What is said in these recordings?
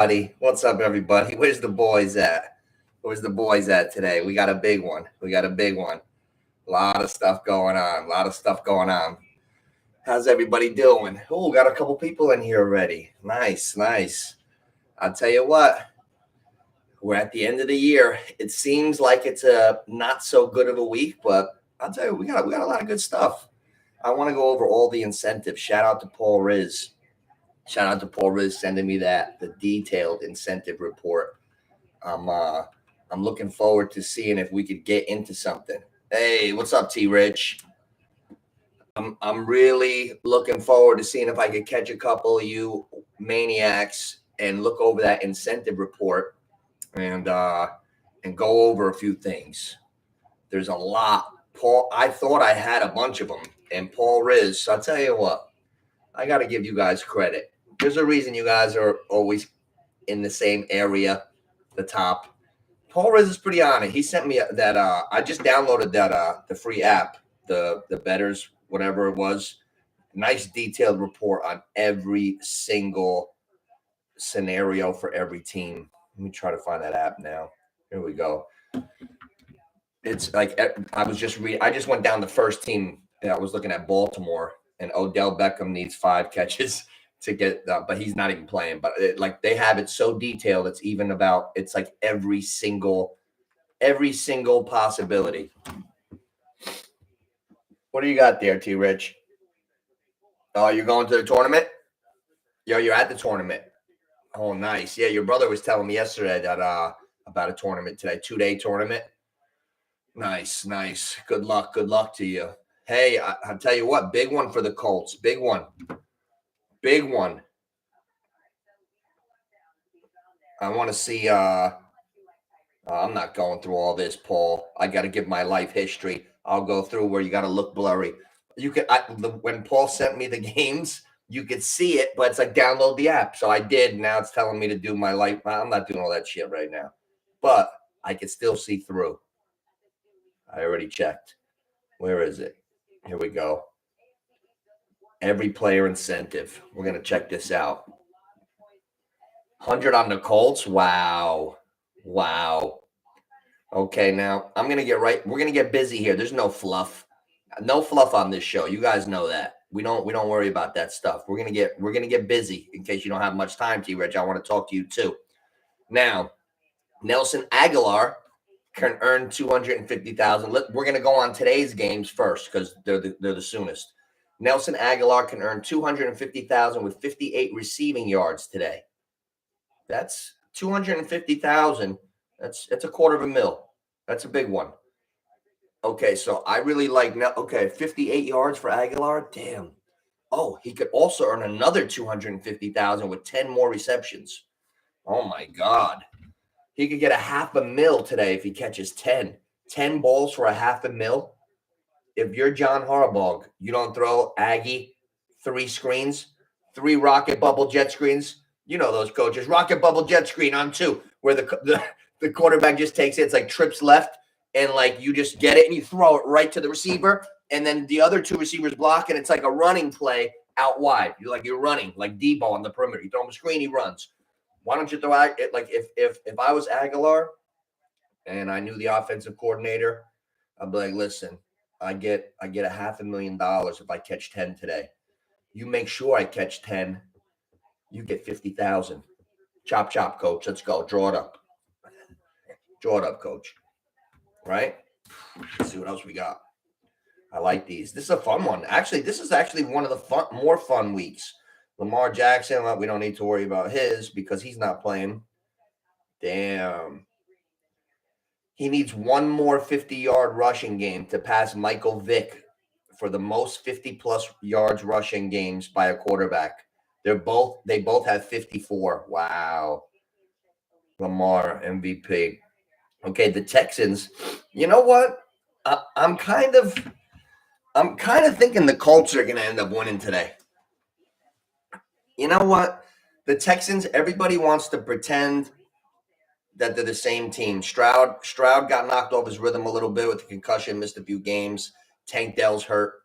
Buddy, what's up, everybody? Where's the boys at? Where's the boys at today? We got a big one. A lot of stuff going on. How's everybody doing? Oh, got a couple people in here already. Nice. I'll tell you what. We're at the end of the year. It seems like it's a not so good of a week, but I'll tell you, we got a lot of good stuff. I want to go over all the incentives. Shout out to Paul Riz sending me the detailed incentive report. I'm looking forward to seeing if we could get into something. Hey, what's up, T Rich? I'm really looking forward to seeing if I could catch a couple of you maniacs and look over that incentive report and go over a few things. There's a lot. Paul, I thought I had a bunch of them, and Paul Riz. So I'll tell you what, I got to give you guys credit. There's a reason you guys are always in the same area, the top. Paul Riz is pretty on it. He sent me that. I just downloaded that the free app, the Betters, whatever it was. Nice detailed report on every single scenario for every team. Let me try to find that app now. Here we go. It's like I just went down the first team. I was looking at Baltimore, and Odell Beckham needs 5 catches to get, but he's not even playing. But they have it so detailed. It's even about. It's like every single possibility. What do you got there, T Rich? Oh, you're going to the tournament? Yo, you're at the tournament. Oh, nice. Yeah, your brother was telling me yesterday that about a tournament today, 2-day tournament. Nice. Good luck to you. Hey, I'll tell you what, big one for the Colts. Big one. I want to see. I'm not going through all this, Paul. I got to give my life history. I'll go through where you got to look blurry. You can. When Paul sent me the games, you could see it, but it's like download the app. So I did. Now it's telling me to do my life. I'm not doing all that shit right now, but I can still see through. I already checked. Where is it? Here we go. Every player incentive. We're going to check this out. 100 on the Colts. Wow. Okay, now we're going to get busy here. There's no fluff. No fluff on this show. You guys know that. We don't worry about that stuff. We're going to get busy in case you don't have much time, T Rich. I want to talk to you too. Now, Nelson Aguilar can earn $250,000. We're going to go on today's games first because they're the soonest. Nelson Aguilar can earn $250,000 with 58 receiving yards today. That's $250,000. That's $250,000. That's a big one. Okay, so I really like now. Okay, 58 yards for Aguilar. Damn. Oh, he could also earn another $250,000 with 10 more receptions. Oh my God. He could get $500,000 today if he catches 10. 10 balls for $500,000. If you're John Harbaugh, you don't throw Aggie 3 screens, 3 rocket bubble jet screens. You know those coaches. Rocket bubble jet screen on 2, where the quarterback just takes it. It's like trips left, and like you just get it and you throw it right to the receiver, and then the other 2 receivers block, and it's like a running play out wide. You're running like Debo on the perimeter. You throw him a screen, he runs. Why don't you throw it like if I was Aguilar and I knew the offensive coordinator, I'd be like, listen, I get $500,000 if I catch 10 today. You make sure I catch 10, you get $50,000. Chop, coach. Let's go. Draw it up. Coach. Right? Let's see what else we got. I like these. This is a fun one. Actually, this is actually one of the more fun weeks. Lamar Jackson, well, we don't need to worry about his because he's not playing. Damn. He needs one more 50-yard rushing game to pass Michael Vick for the most 50-plus yards rushing games by a quarterback. They both have 54. Wow. Lamar MVP. Okay, the Texans. You know what? I'm kind of thinking the Colts are going to end up winning today. You know what? The Texans, everybody wants to pretend that they're the same team. Stroud got knocked off his rhythm a little bit with the concussion, missed a few games. Tank Dell's hurt.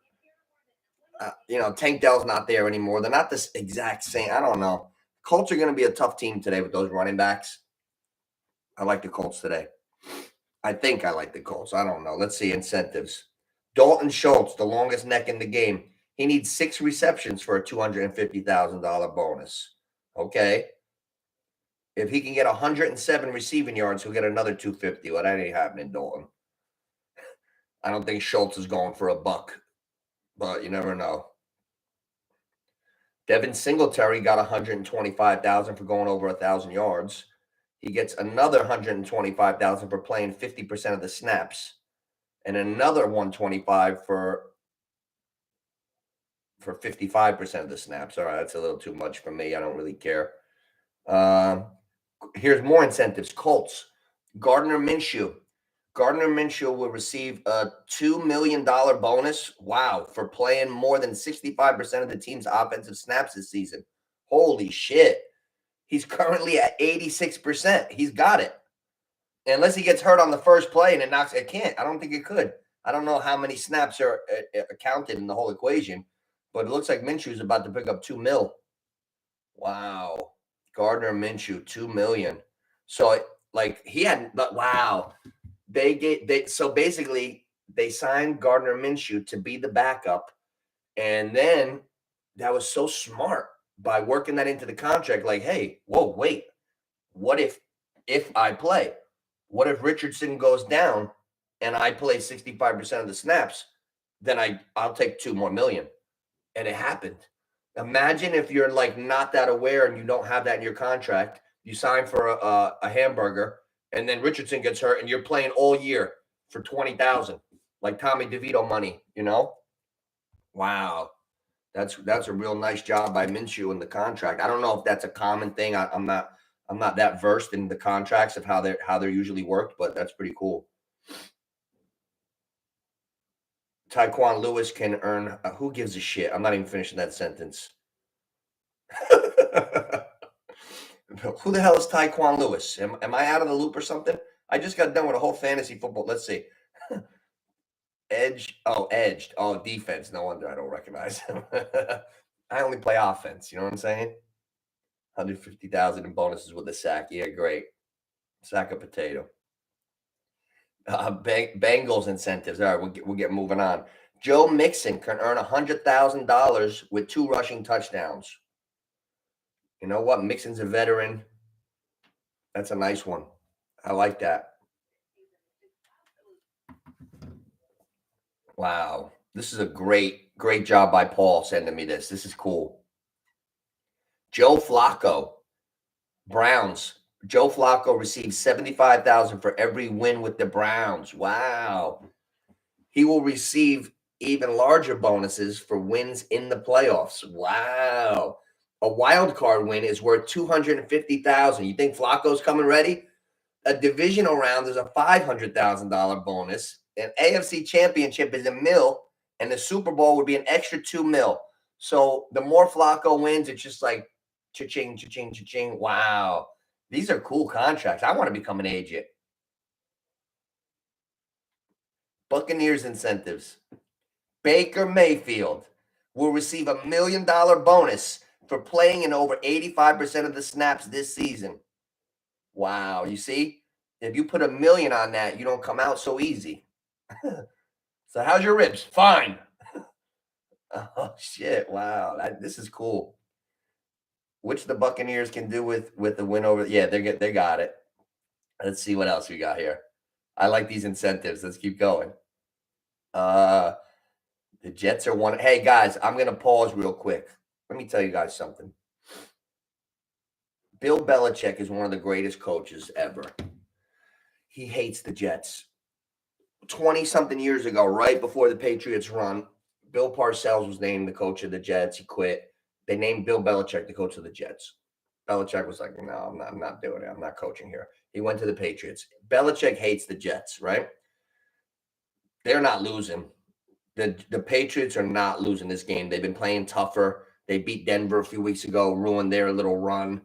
Tank Dell's not there anymore. They're not this exact same. I don't know. Colts are going to be a tough team today with those running backs. I like the Colts today. I think I like the Colts. I don't know. Let's see incentives. Dalton Schultz, the longest neck in the game. He needs 6 receptions for a $250,000 bonus. Okay. If he can get 107 receiving yards, he'll get another 250. Well, that ain't happening, Dalton. I don't think Schultz is going for $1, but you never know. Devin Singletary got 125,000 for going over 1,000 yards. He gets another 125,000 for playing 50% of the snaps, and another 125 for 55% of the snaps. All right, that's a little too much for me. I don't really care. Here's more incentives. Colts, Gardner Minshew. Gardner Minshew will receive a $2 million bonus. Wow, for playing more than 65% of the team's offensive snaps this season. Holy shit. He's currently at 86%. He's got it. Unless he gets hurt on the first play and it knocks, it can't. I don't think it could. I don't know how many snaps are counted in the whole equation, but it looks like Minshew's about to pick up $2 million. Wow. Gardner Minshew, $2 million. So like he had, wow. So basically they signed Gardner Minshew to be the backup. And then that was so smart by working that into the contract. Like, hey, whoa, wait, what if I play? What if Richardson goes down and I play 65% of the snaps? Then I'll take $2 more million. And it happened. Imagine if you're like not that aware and you don't have that in your contract. You sign for a hamburger, and then Richardson gets hurt, and you're playing all year for $20,000, like Tommy DeVito money. You know? Wow, that's a real nice job by Minshew in the contract. I don't know if that's a common thing. I'm not that versed in the contracts of how they're usually worked, but that's pretty cool. Tyquan Lewis can earn. Who gives a shit? I'm not even finishing that sentence. Who the hell is Tyquan Lewis? Am I out of the loop or something? I just got done with a whole fantasy football. Let's see. Edge. Oh, edged. Oh, defense. No wonder I don't recognize him. I only play offense. You know what I'm saying? 150,000 in bonuses with a sack. Yeah, great. Sack of potato. Bengals incentives. All right, we'll get moving on. Joe Mixon can earn $100,000 with 2 rushing touchdowns. You know what? Mixon's a veteran. That's a nice one. I like that. Wow. This is a great job by Paul sending me this. This is cool. Joe Flacco, Browns. Joe Flacco receives $75,000 for every win with the Browns. Wow. He will receive even larger bonuses for wins in the playoffs. Wow. A wild card win is worth $250,000. You think Flacco's coming ready? A divisional round is a $500,000 bonus. An AFC championship is $1 million, and the Super Bowl would be an extra $2 million. So the more Flacco wins, it's just like cha-ching, cha-ching, cha-ching. Wow. These are cool contracts. I want to become an agent. Buccaneers incentives. Baker Mayfield will receive $1 million bonus for playing in over 85% of the snaps this season. Wow. You see, if you put $1 million on that, you don't come out so easy. So how's your ribs? Fine. Oh, shit. Wow. This is cool. Which the Buccaneers can do with the win over. Yeah, they got it. Let's see what else we got here. I like these incentives. Let's keep going. The Jets are one. Hey, guys, I'm going to pause real quick. Let me tell you guys something. Bill Belichick is one of the greatest coaches ever. He hates the Jets. 20-something years ago, right before the Patriots run, Bill Parcells was named the coach of the Jets. He quit. They named Bill Belichick the coach of the Jets. Belichick was like, no, I'm not doing it. I'm not coaching here. He went to the Patriots. Belichick hates the Jets, right? They're not losing. The Patriots are not losing this game. They've been playing tougher. They beat Denver a few weeks ago, ruined their little run.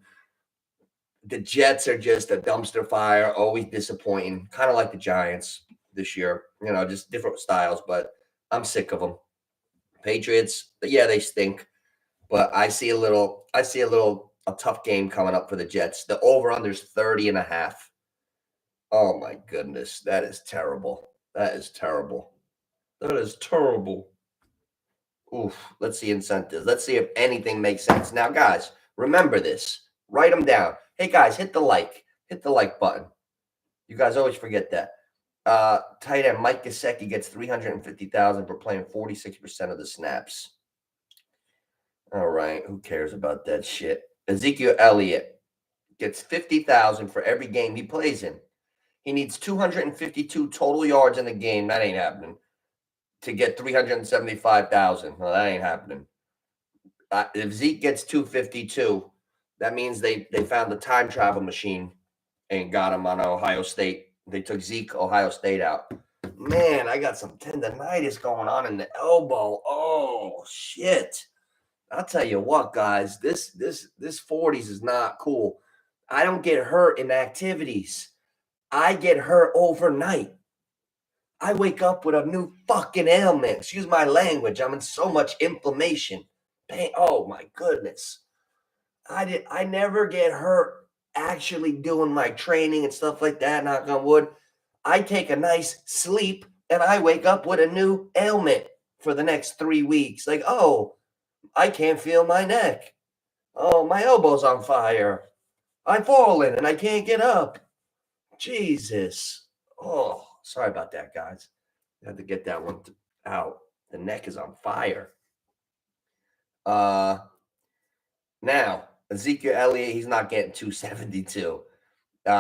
The Jets are just a dumpster fire, always disappointing, kind of like the Giants this year. You know, just different styles, but I'm sick of them. Patriots, yeah, they stink, but I see a little a tough game coming up for the Jets. The over-under is 30.5. Oh, my goodness. That is terrible. That is terrible. That is terrible. Oof. Let's see incentives. Let's see if anything makes sense. Now, guys, remember this. Write them down. Hey, guys, hit the like. Hit the like button. You guys always forget that. Tight end Mike Gesicki gets $350,000 for playing 46% of the snaps. All right, who cares about that shit? Ezekiel Elliott gets $50,000 for every game he plays in. He needs 252 total yards in the game. That ain't happening. To get 375,000. Well, that ain't happening. If Zeke gets 252, that means they found the time travel machine and got him on Ohio State. They took Zeke, Ohio State out. Man, I got some tendonitis going on in the elbow. Oh shit! I'll tell you what, guys. This 40s is not cool. I don't get hurt in activities. I get hurt overnight. I wake up with a new fucking ailment. Excuse my language. I'm in so much inflammation. Pain. Oh my goodness. I never get hurt actually doing my training and stuff like that, knock on wood. I take a nice sleep and I wake up with a new ailment for the next 3 weeks. Like, oh, I can't feel my neck. Oh, my elbow's on fire. I've fallen and I can't get up. Jesus. Oh, sorry about that, guys. I had to get that one out. The neck is on fire. Now, Ezekiel Elliott, he's not getting 272.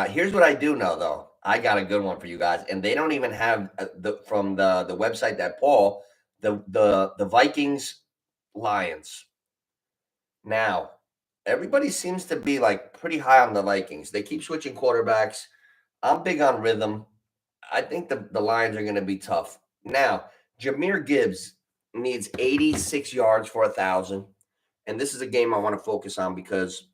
Here's what I do know, though. I got a good one for you guys, and they don't even have from the website that Paul, the Vikings Lions. Now, everybody seems to be like pretty high on the Vikings. They keep switching quarterbacks. I'm big on rhythm. I think the Lions are going to be tough. Now, Jahmyr Gibbs needs 86 yards for 1,000. And this is a game I want to focus on because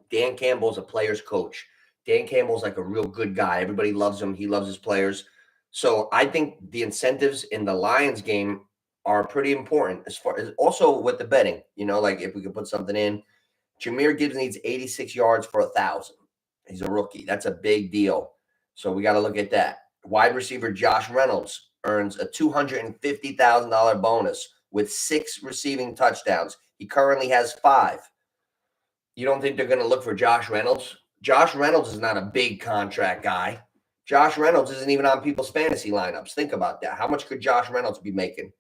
Dan Campbell's a player's coach. Dan Campbell's like a real good guy. Everybody loves him. He loves his players. So I think the incentives in the Lions game are pretty important as far as also with the betting. You know, like if we could put something in, Jahmyr Gibbs needs 86 yards for 1,000. He's a rookie. That's a big deal. So we got to look at that. Wide receiver Josh Reynolds earns a $250,000 bonus with 6 receiving touchdowns. He currently has 5. You don't think they're going to look for Josh Reynolds? Josh Reynolds is not a big contract guy. Josh Reynolds isn't even on people's fantasy lineups. Think about that. How much could Josh Reynolds be making?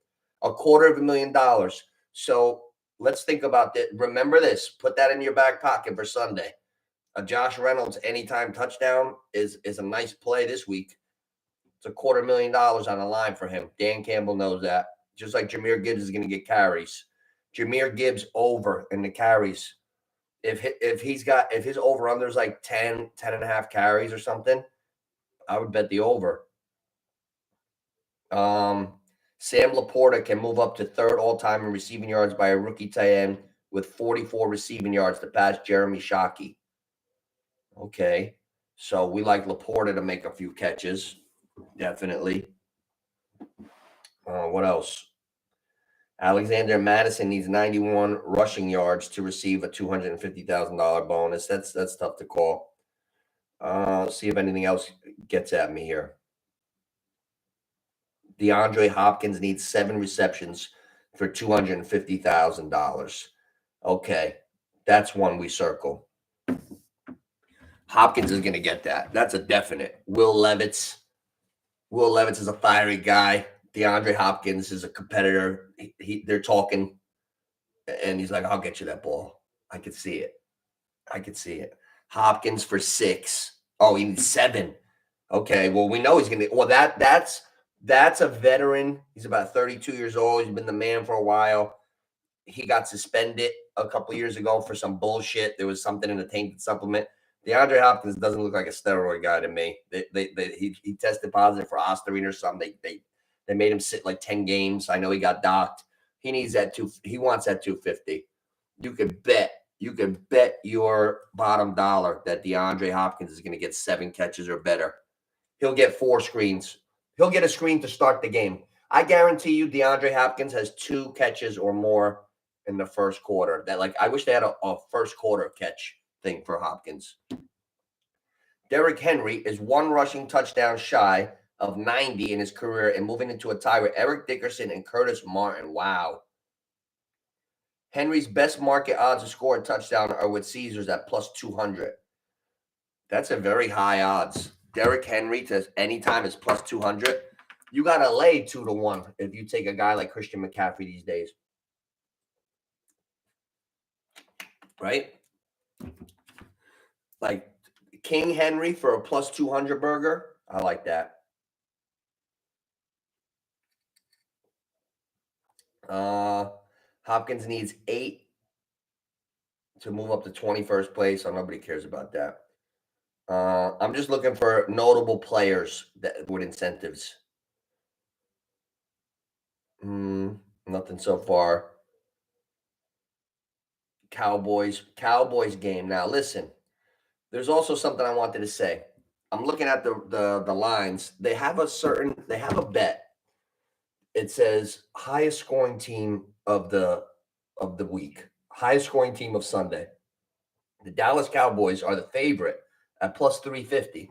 $250,000. So let's think about that. Remember this. Put that in your back pocket for Sunday. A Josh Reynolds anytime touchdown is a nice play this week. It's $250,000 on the line for him. Dan Campbell knows that. Just like Jahmyr Gibbs is going to get carries. Jahmyr Gibbs over in the carries. If his over under is like 10 and a half carries or something, I would bet the over. Sam Laporta can move up to 3rd all-time in receiving yards by a rookie tight end with 44 receiving yards to pass Jeremy Shockey. Okay, so we like Laporta to make a few catches, definitely. What else? Alexander Madison needs 91 rushing yards to receive a $250,000 bonus. That's tough to call. See if anything else gets at me here. DeAndre Hopkins needs 7 receptions for $250,000. Okay, that's one we circle. Hopkins is going to get that. That's a definite. Will Levis is a fiery guy. DeAndre Hopkins is a competitor. They're talking, and he's like, I'll get you that ball. I could see it. Hopkins for 6. Oh, he needs 7. Okay, well, we know he's going to. Well, that's a veteran. He's about 32 years old. He's been the man for a while. He got suspended a couple years ago for some bullshit. There was something in a tainted supplement. DeAndre Hopkins doesn't look like a steroid guy to me. He tested positive for Ostarine or something. They made him sit like 10 games. I know he got docked. He needs that he wants that 250. You can bet your bottom dollar that DeAndre Hopkins is going to get 7 catches or better. He'll get 4 screens. He'll get a screen to start the game. I guarantee you DeAndre Hopkins has 2 catches or more in the first quarter. That like I wish they had a first quarter catch thing for Hopkins. Derrick Henry is one rushing touchdown shy of 90 in his career and moving into a tie with Eric Dickerson and Curtis Martin. Wow. Henry's best market odds to score a touchdown are with Caesars at plus 200. That's a very high odds. Derrick Henry to anytime is plus 200. You got to lay 2-1 if you take a guy like Christian McCaffrey these days. Right? Like King Henry for a plus 200 burger. I like that. Hopkins needs 8 to move up to 21st place, so nobody cares about that. I'm just looking for notable players that with incentives. Nothing so far. Cowboys game. Now listen, there's also something I wanted to say. I'm looking at the lines. They have a bet. It says highest scoring team of the week, highest scoring team of Sunday. The Dallas Cowboys are the favorite at plus 350,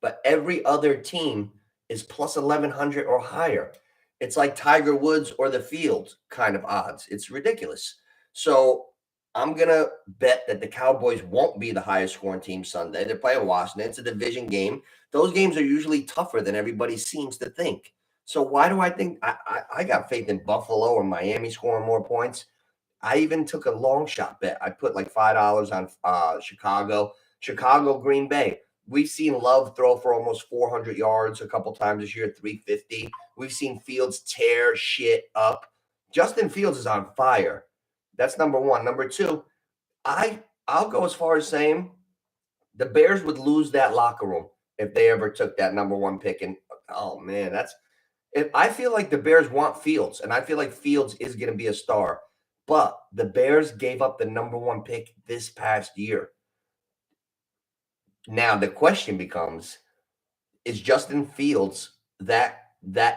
but every other team is plus 1100 or higher. It's like Tiger Woods or the field kind of odds. It's ridiculous. So I'm going to bet that the Cowboys won't be the highest scoring team Sunday. They're playing Washington. It's a division game. Those games are usually tougher than everybody seems to think. So why do I think I got faith in Buffalo or Miami scoring more points? I even took a long shot bet. I put like $5 on Chicago, Green Bay. We've seen Love throw for almost 400 yards a couple times this year, 350. We've seen Fields tear shit up. Justin Fields is on fire. That's number one. Number two, I'll go as far as saying the Bears would lose that locker room if they ever took that number one pick. And oh man, I feel like the Bears want Fields, and I feel like Fields is going to be a star. But the Bears gave up the number one pick this past year. Now the question becomes: is Justin Fields that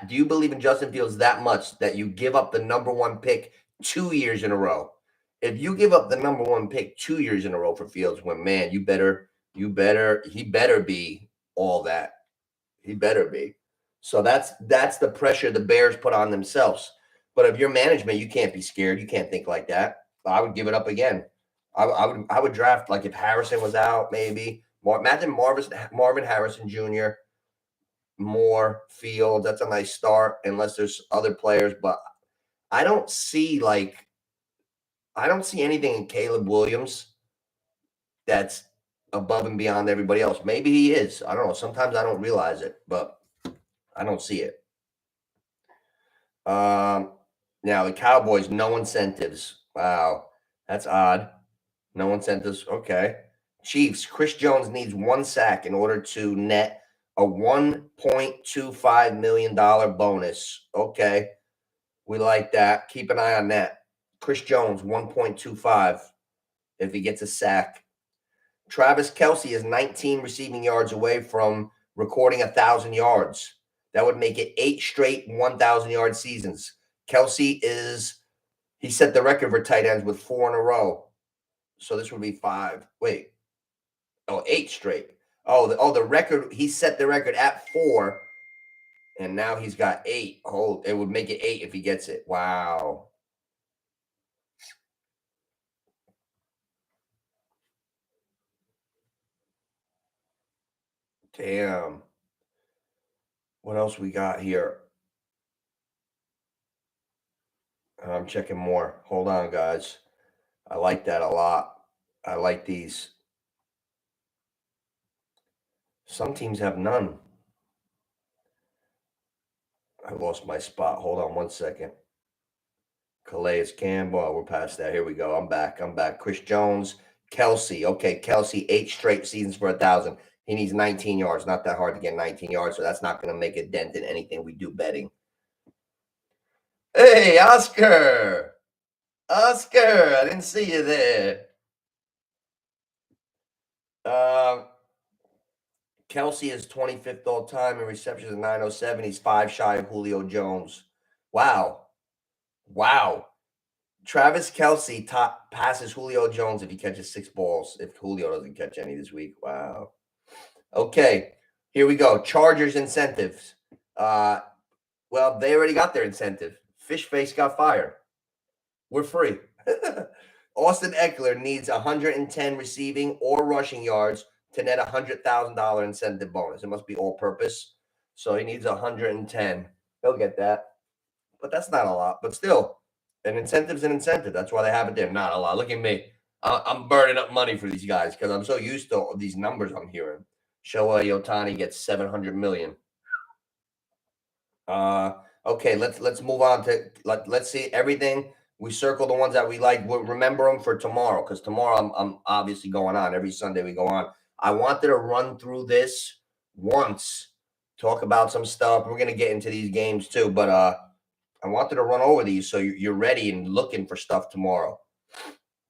do you believe in Justin Fields that much that you give up the number one pick 2 years in a row? If you give up the number one pick 2 years in a row for Fields, when man, he better be all that. He better be. So that's the pressure the Bears put on themselves. But if you're management, you can't be scared. You can't think like that. I would give it up again. I would draft like if Harrison was out, maybe. Imagine Marvin Harrison Jr., Moore, Field. That's a nice start, unless there's other players. But I don't see anything in Caleb Williams that's above and beyond everybody else. Maybe he is. I don't know. Sometimes I don't realize it, but I don't see it. Now the Cowboys, no incentives. Wow, that's odd. No incentives. Okay. Chiefs, Chris Jones needs 1 sack in order to net a $1.25 million bonus. Okay. We like that. Keep an eye on that. Chris Jones, 1.25 if he gets a sack. Travis Kelce is 19 receiving yards away from recording 1,000 yards. That would make it 8 straight 1,000-yard seasons. Kelce he set the record for tight ends with 4 in a row. So this would be 5. Wait. 8 straight. The record, he set the record at 4, and now he's got 8. It would make it 8 if he gets it. Wow. Damn. What else we got here? I'm checking more. Hold on, guys. I like that a lot. I like these. Some teams have none. I lost my spot. Hold on 1 second. Calais Campbell. We're past that. Here we go. I'm back. Chris Jones. Kelce. Okay, Kelce, 8 straight seasons for 1,000. He needs 19 yards. Not that hard to get 19 yards, so that's not going to make a dent in anything we do betting. Hey, Oscar. I didn't see you there. Kelce is 25th all time in receptions at 907. He's 5 shy of Julio Jones. Wow. Travis Kelce passes Julio Jones if he catches 6 balls. If Julio doesn't catch any this week, wow. Okay, here we go. Chargers incentives. Well, they already got their incentive. Fishface got fired. We're free. Austin Eckler needs 110 receiving or rushing yards to net a $100,000 incentive bonus. It must be all purpose. So he needs 110. He'll get that. But that's not a lot. But still, an incentive's an incentive. That's why they have it there. Not a lot. Look at me. I'm burning up money for these guys because I'm so used to these numbers I'm hearing. Shohei Ohtani gets 700 million. Okay, let's move on to let's see everything. We circle the ones that we like. We'll remember them for tomorrow because tomorrow I'm obviously going on. Every Sunday we go on. I wanted to run through this once, talk about some stuff. We're gonna get into these games too, but I wanted to run over these so you're ready and looking for stuff tomorrow.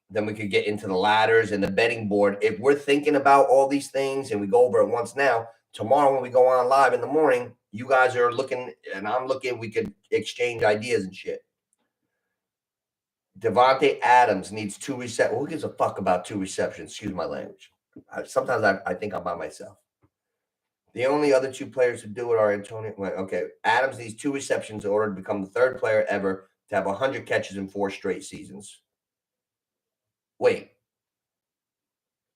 Then we could get into the ladders and the betting board. If we're thinking about all these things and we go over it once now, tomorrow when we go on live in the morning, you guys are looking and I'm looking, we could exchange ideas and shit. Devontae Adams needs 2 receptions. Who gives a fuck about 2 receptions? Excuse my language. Sometimes I think I'm by myself. The only other 2 players who do it are Antonio. Okay, Adams needs 2 receptions in order to become the 3rd player ever to have 100 catches in 4 straight seasons. Wait.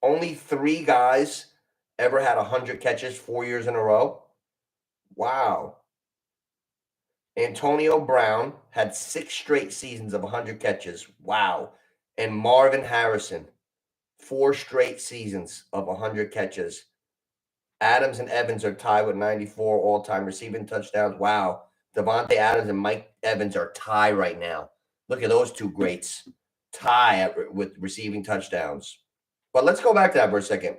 Only 3 guys ever had 100 catches 4 years in a row? Wow. Antonio Brown had 6 straight seasons of 100 catches. Wow. And Marvin Harrison, 4 straight seasons of 100 catches. Adams and Evans are tied with 94 all-time receiving touchdowns. Wow. Devontae Adams and Mike Evans are tied right now. Look at those 2 greats. Tie with receiving touchdowns. But let's go back to that for a second.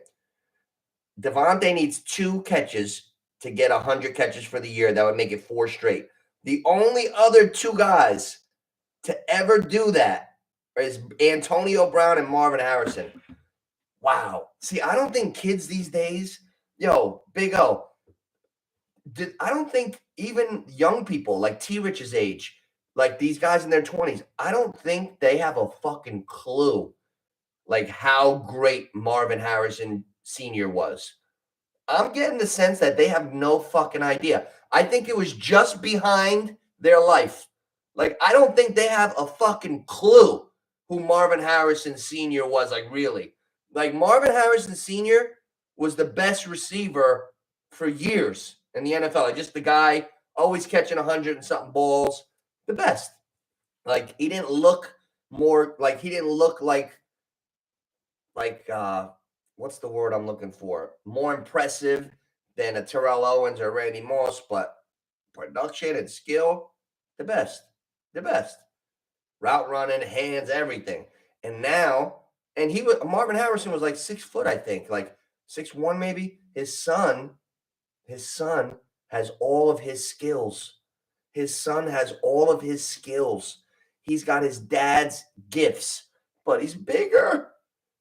Devontae needs 2 catches to get 100 catches for the year. That would make it 4 straight. The only other 2 guys to ever do that is Antonio Brown and Marvin Harrison. Wow. See, I don't think kids these days, Big O, I don't think even young people like T-Rich's age, like these guys in their 20s, I don't think they have a fucking clue like how great Marvin Harrison Sr. was. I'm getting the sense that they have no fucking idea. I think it was just behind their life. Like, I don't think they have a fucking clue who Marvin Harrison Sr. was, like, really. Like, Marvin Harrison Sr. was the best receiver for years in the NFL. Like, just the guy always catching 100 and something balls. The best. Like, he didn't look like what's the word I'm looking for? More impressive than a Terrell Owens or Randy Moss, but production and skill, the best. Route running, hands, everything. And now, Marvin Harrison was like 6 foot, I think, like 6'1" maybe. His son has all of his skills. He's got his dad's gifts, but he's bigger.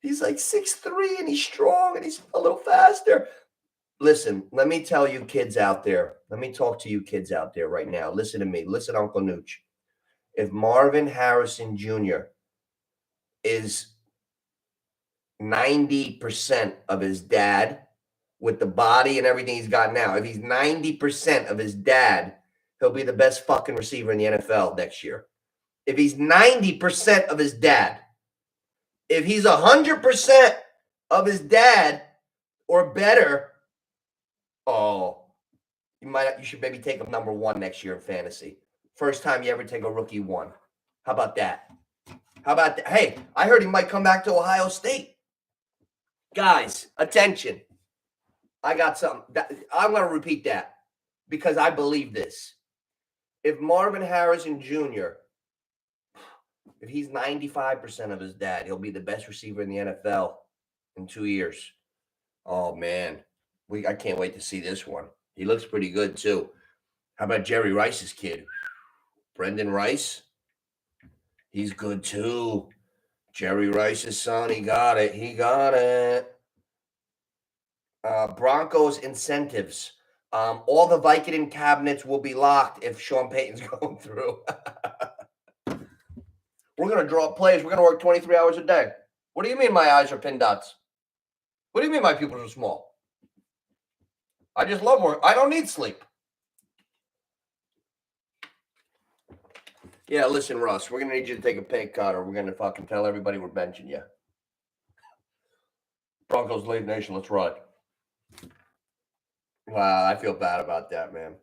He's like 6'3" and he's strong and he's a little faster. Listen, let me tell you kids out there. Let me talk to you kids out there right now. Listen to me. Listen, Uncle Nooch. If Marvin Harrison Jr. is 90% of his dad with the body and everything he's got now, if he's 90% of his dad, he'll be the best fucking receiver in the NFL next year. If he's 90% of his dad, if he's 100% of his dad or better, you should maybe take him number 1 next year in fantasy. First time you ever take a rookie 1. How about that? Hey, I heard he might come back to Ohio State. Guys, attention. I got something. I'm going to repeat that because I believe this. If Marvin Harrison Jr., if he's 95% of his dad, he'll be the best receiver in the NFL in 2 years. Oh, man. I can't wait to see this one. He looks pretty good, too. How about Jerry Rice's kid? Brendan Rice? He's good, too. Jerry Rice's son, he got it. Broncos incentives. All the Vicodin cabinets will be locked if Sean Payton's going through. We're going to draw up plays. We're going to work 23 hours a day. What do you mean my eyes are pin dots? What do you mean my pupils are small? I just love work. I don't need sleep. Yeah, listen, Russ, we're going to need you to take a pay cut or we're going to fucking tell everybody we're benching you. Broncos Late Nation, let's ride. Wow, I feel bad about that, man.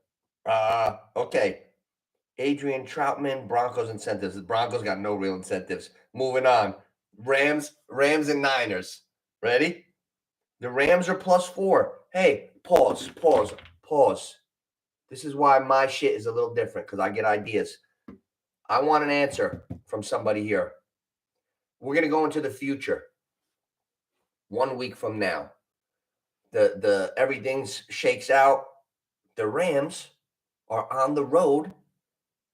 Okay. Adrian Troutman, Broncos incentives. The Broncos got no real incentives. Moving on. Rams and Niners. Ready? The Rams are +4. Hey, pause. This is why my shit is a little different because I get ideas. I want an answer from somebody here. We're going to go into the future 1 week from now. The everything shakes out. The Rams are on the road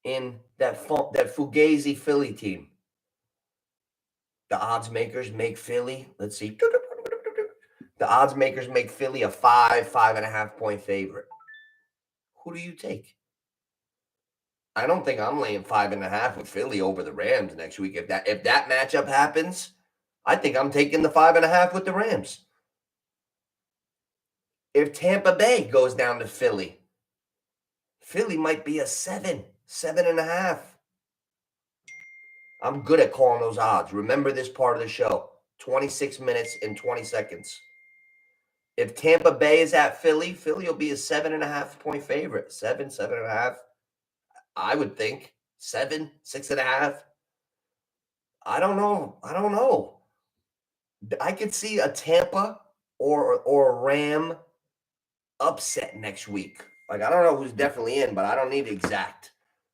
in that Fugazi Philly team. The odds makers make Philly. Let's see. The odds makers make Philly a 5.5 point favorite. Who do you take? I don't think I'm laying 5.5 with Philly over the Rams next week. If that matchup happens, I think I'm taking the 5.5 with the Rams. If Tampa Bay goes down to Philly might be a 7.5. I'm good at calling those odds. Remember this part of the show. 26 minutes and 20 seconds. If Tampa Bay is at Philly will be a 7.5 point favorite. 7.5. I would think 7, 6.5. I don't know. I could see a Tampa or a Ram upset next week. Like, I don't know who's definitely in, but I don't need exact.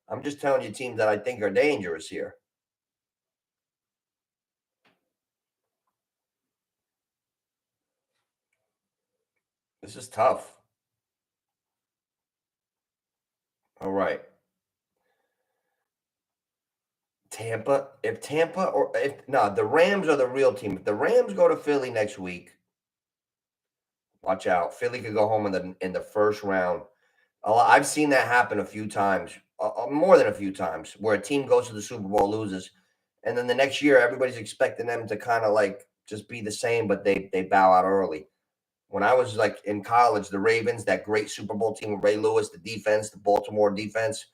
I'm just telling you teams that I think are dangerous here. This is tough. All right. Tampa. The Rams are the real team. If the Rams go to Philly next week, watch out. Philly could go home in the first round. I've seen that happen a few times, more than a few times, where a team goes to the Super Bowl, loses, and then the next year everybody's expecting them to kind of like just be the same, but they bow out early. When I was like in college, the Ravens, that great Super Bowl team with Ray Lewis, the defense, the Baltimore defense,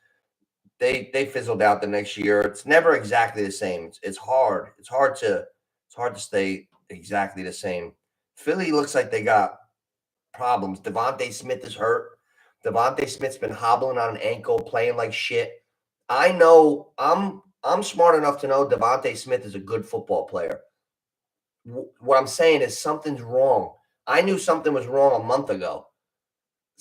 they fizzled out the next year. It's never exactly the same. It's hard. It's hard to stay exactly the same. Philly looks like they got problems. Devontae Smith is hurt. Devontae Smith's been hobbling on an ankle, playing like shit. I know I'm smart enough to know Devontae Smith is a good football player. What I'm saying is something's wrong. I knew something was wrong a month ago.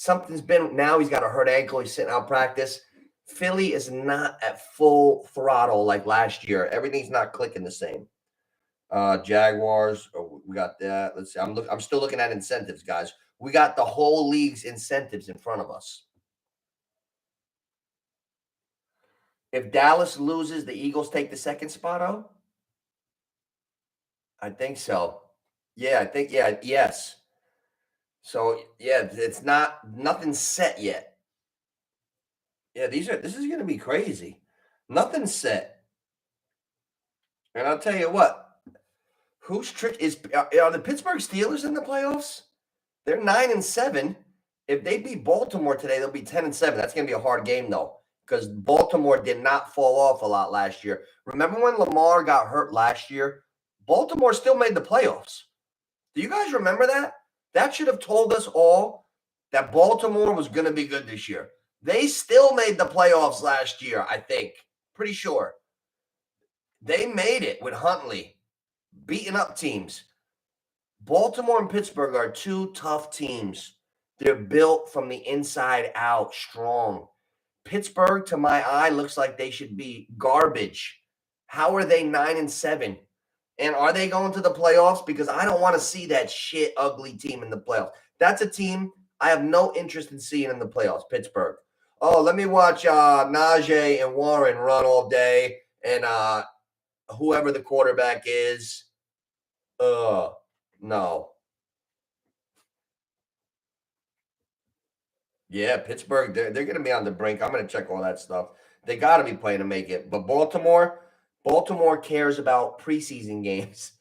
Now he's got a hurt ankle. He's sitting out practice. Philly is not at full throttle like last year. Everything's not clicking the same. Jaguars, we got that. Let's see. I'm still looking at incentives, guys. We got the whole league's incentives in front of us. If Dallas loses, the Eagles take the second spot out? I think so. Yeah, yes. So, yeah, it's nothing's set yet. Yeah, this is going to be crazy. Nothing's set. And I'll tell you what, who's trick are the Pittsburgh Steelers in the playoffs? They're 9-7. If they beat Baltimore today, they'll be 10-7. That's going to be a hard game, though, because Baltimore did not fall off a lot last year. Remember when Lamar got hurt last year? Baltimore still made the playoffs. Do you guys remember that? That should have told us all that Baltimore was going to be good this year. They still made the playoffs last year, I think. Pretty sure. They made it with Huntley, beating up teams. Baltimore and Pittsburgh are two tough teams. They're built from the inside out strong. Pittsburgh, to my eye, looks like they should be garbage. How are they 9-7? And are they going to the playoffs? Because I don't want to see that shit ugly team in the playoffs. That's a team I have no interest in seeing in the playoffs, Pittsburgh. Oh, let me watch Najee and Warren run all day and whoever the quarterback is. No. Yeah, Pittsburgh, they're going to be on the brink. I'm going to check all that stuff. They got to be playing to make it. But Baltimore, Baltimore cares about preseason games.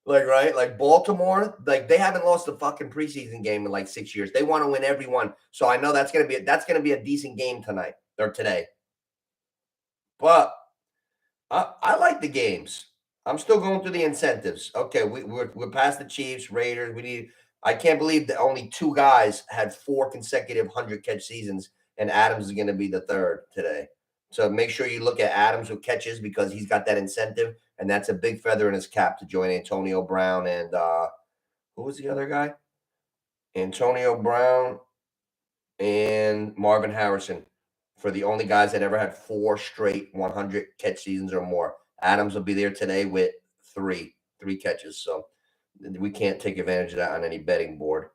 Like, right? Like Baltimore, like they haven't lost a fucking preseason game in like 6 years. They want to win every one. So I know that's gonna be a decent game tonight or today. But I like the games. I'm still going through the incentives. Okay, we're past the Chiefs, Raiders. We need. I can't believe that only two guys had 4 consecutive 100 catch seasons, and Adams is going to be the third today. So make sure you look at Adams with catches because he's got that incentive, and that's a big feather in his cap to join Antonio Brown and who was the other guy? Antonio Brown and Marvin Harrison for the only guys that ever had 4 straight 100 catch seasons or more. Adams will be there today with three catches. So we can't take advantage of that on any betting board.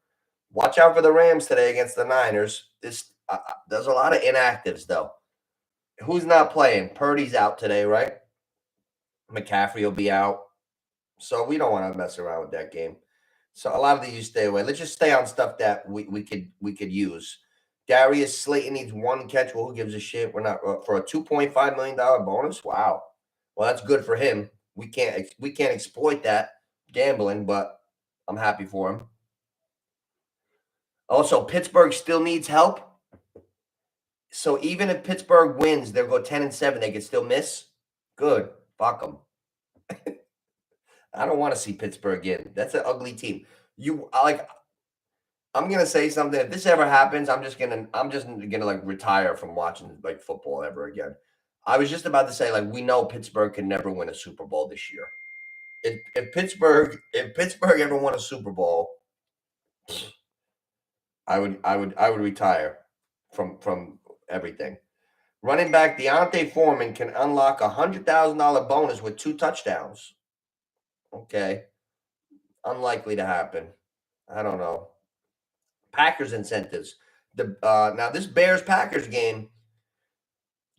Watch out for the Rams today against the Niners. There's a lot of inactives though. Who's not playing? Purdy's out today, right? McCaffrey will be out. So we don't want to mess around with that game. So a lot of these you stay away. Let's just stay on stuff that we could use. Darius Slayton needs 1 catch. Well, who gives a shit? We're not for a $2.5 million bonus. Wow. Well, that's good for him. We can't exploit that gambling, but I'm happy for him. Also, Pittsburgh still needs help. So even if Pittsburgh wins, they'll go 10-7. They could still miss. Good. Fuck them. I don't want to see Pittsburgh in. That's an ugly team. I'm gonna say something. If this ever happens, I'm just gonna like retire from watching like football ever again. I was just about to say like we know Pittsburgh can never win a Super Bowl this year. If Pittsburgh ever won a Super Bowl, I would retire from everything. Running back Deontay Foreman can unlock $100,000 bonus with 2 touchdowns. Okay, unlikely to happen. I don't know. Packers incentives. The now this Bears Packers game.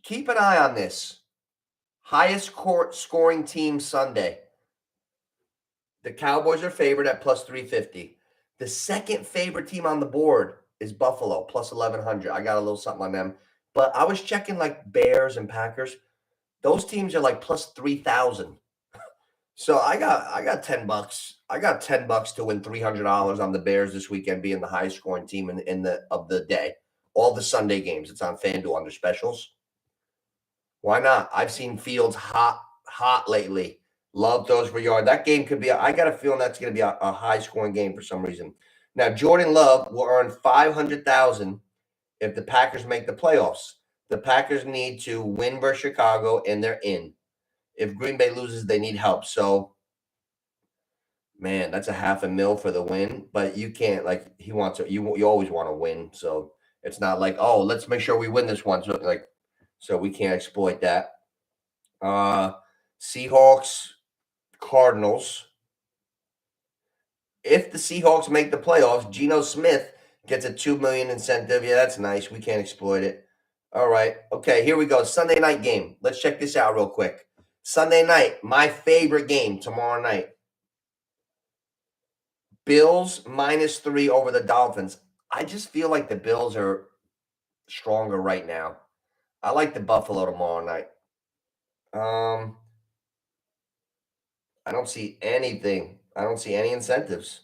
Keep an eye on this. Highest court scoring team Sunday. The Cowboys are favored at plus 350. The second favorite team on the board is Buffalo plus 1100. I got a little something on them. But I was checking like Bears and Packers. Those teams are like plus 3,000. So I got $10. I got $10 to win $300 on the Bears this weekend being the highest scoring team in the day. All the Sunday games. It's on FanDuel under specials. Why not? I've seen Fields hot lately. Love those for yard. That game could be. I got a feeling that's going to be a high scoring game for some reason. Now Jordan Love will earn 500,000 if the Packers make the playoffs. The Packers need to win versus Chicago, and they're in. If Green Bay loses, they need help. So, man, that's a $500,000 for the win. But you can't like he wants to. You always want to win. So it's not like let's make sure we win this one. So we can't exploit that. Seahawks, Cardinals. If the Seahawks make the playoffs, Geno Smith gets a $2 million incentive. Yeah, that's nice. We can't exploit it. All right. Okay, here we go. Sunday night game. Let's check this out real quick. Sunday night, my favorite game tomorrow night. Bills -3 over the Dolphins. I just feel like the Bills are stronger right now. I like the Buffalo tomorrow night. I don't see anything. I don't see any incentives.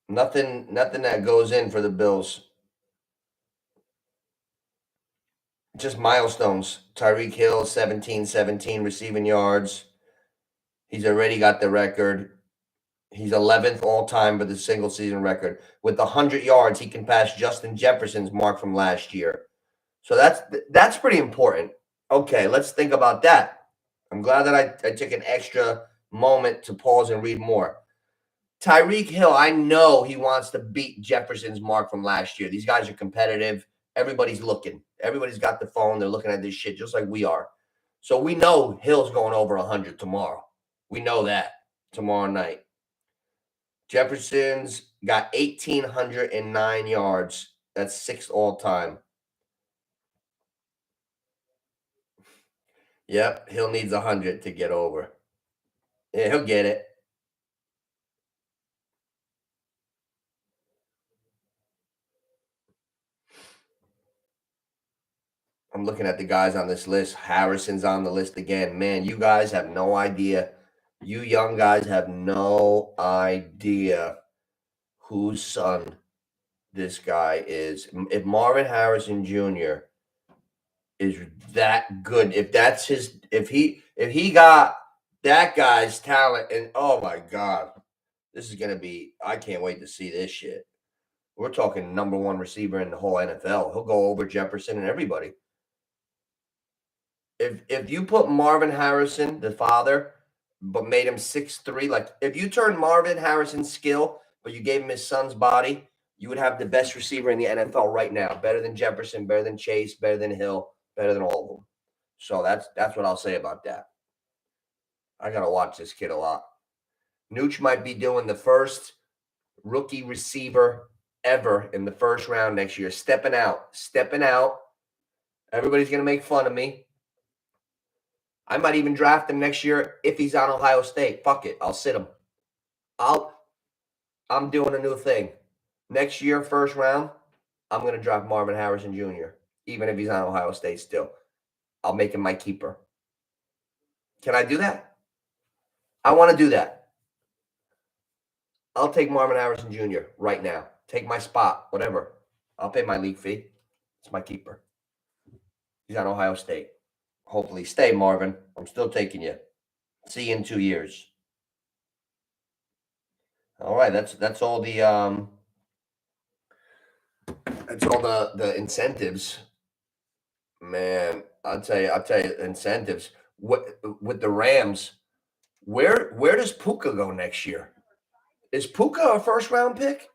Nothing that goes in for the Bills. Just milestones. Tyreek Hill, 17-17 receiving yards. He's already got the record. He's 11th all time with a single season record. With 100 yards, he can pass Justin Jefferson's mark from last year. So that's pretty important. Okay, let's think about that. I'm glad that I took an extra moment to pause and read more. Tyreek Hill, I know he wants to beat Jefferson's mark from last year. These guys are competitive. Everybody's looking. Everybody's got the phone. They're looking at this shit just like we are. So we know Hill's going over 100 tomorrow. We know that tomorrow night. Jefferson's got 1,809 yards. That's 6th all time. Yep, Hill needs 100 to get over. Yeah, he'll get it. I'm looking at the guys on this list. Harrison's on the list again. Man, you guys have no idea. You young guys have no idea whose son this guy is. If Marvin Harrison Jr. is that good, if he got that guy's talent, and oh my God, this is gonna be. I can't wait to see this shit. We're talking number one receiver in the whole NFL. He'll go over Jefferson and everybody. If you put Marvin Harrison, the father, but made him 6'3", like if you turned Marvin Harrison's skill, but you gave him his son's body, you would have the best receiver in the NFL right now. Better than Jefferson, better than Chase, better than Hill, better than all of them. So that's what I'll say about that. I gotta watch this kid a lot. Nooch might be doing the first rookie receiver ever in the first round next year. Stepping out. Everybody's gonna make fun of me. I might even draft him next year if he's on Ohio State. Fuck it. I'll sit him. I'm doing a new thing. Next year, first round, I'm going to draft Marvin Harrison Jr., even if he's on Ohio State still. I'll make him my keeper. Can I do that? I want to do that. I'll take Marvin Harrison Jr. right now. Take my spot, whatever. I'll pay my league fee. It's my keeper. He's on Ohio State. Hopefully stay, Marvin. I'm still taking you. See you in 2 years. All right, that's all the incentives. Man, I'll tell you incentives. What with the Rams, where does Puka go next year? Is Puka a first round pick?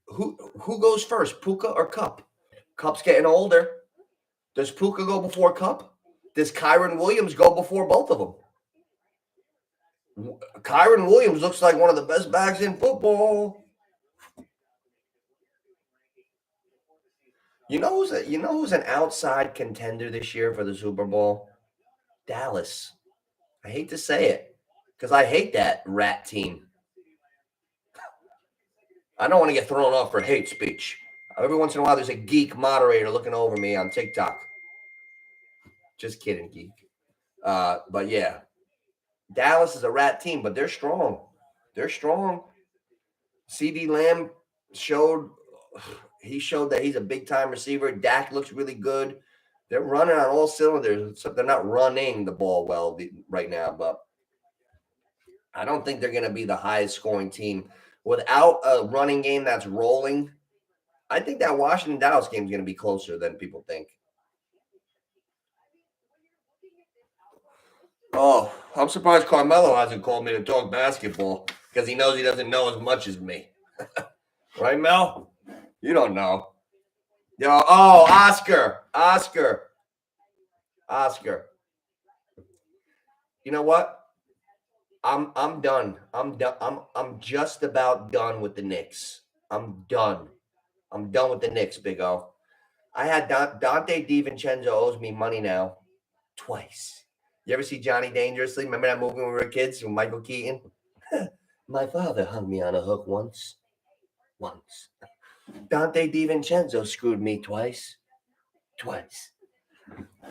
Who goes first, Puka or Kupp? Kupp's getting older. Does Puka go before Kupp? Does Kyron Williams go before both of them? Kyron Williams looks like one of the best backs in football. You know who's an outside contender this year for the Super Bowl? Dallas. I hate to say it because I hate that rat team. I don't want to get thrown off for hate speech. Every once in a while, there's a geek moderator looking over me on TikTok. Just kidding, geek. But yeah, Dallas is a rat team, but they're strong. They're strong. CD Lamb showed that he's a big-time receiver. Dak looks really good. They're running on all cylinders. So they're not running the ball well right now, but I don't think they're going to be the highest scoring team. Without a running game that's rolling, I think that Washington-Dallas game is going to be closer than people think. Oh, I'm surprised Carmelo hasn't called me to talk basketball because he knows he doesn't know as much as me. Right, Mel? You don't know. Yo, oh, Oscar. You know what? I'm done. I'm just about done with the Knicks. I'm done with the Knicks, Big O. I had Dante DiVincenzo owes me money now twice. You ever see Johnny Dangerously? Remember that movie when we were kids with Michael Keaton? My father hung me on a hook once. Dante DiVincenzo screwed me twice.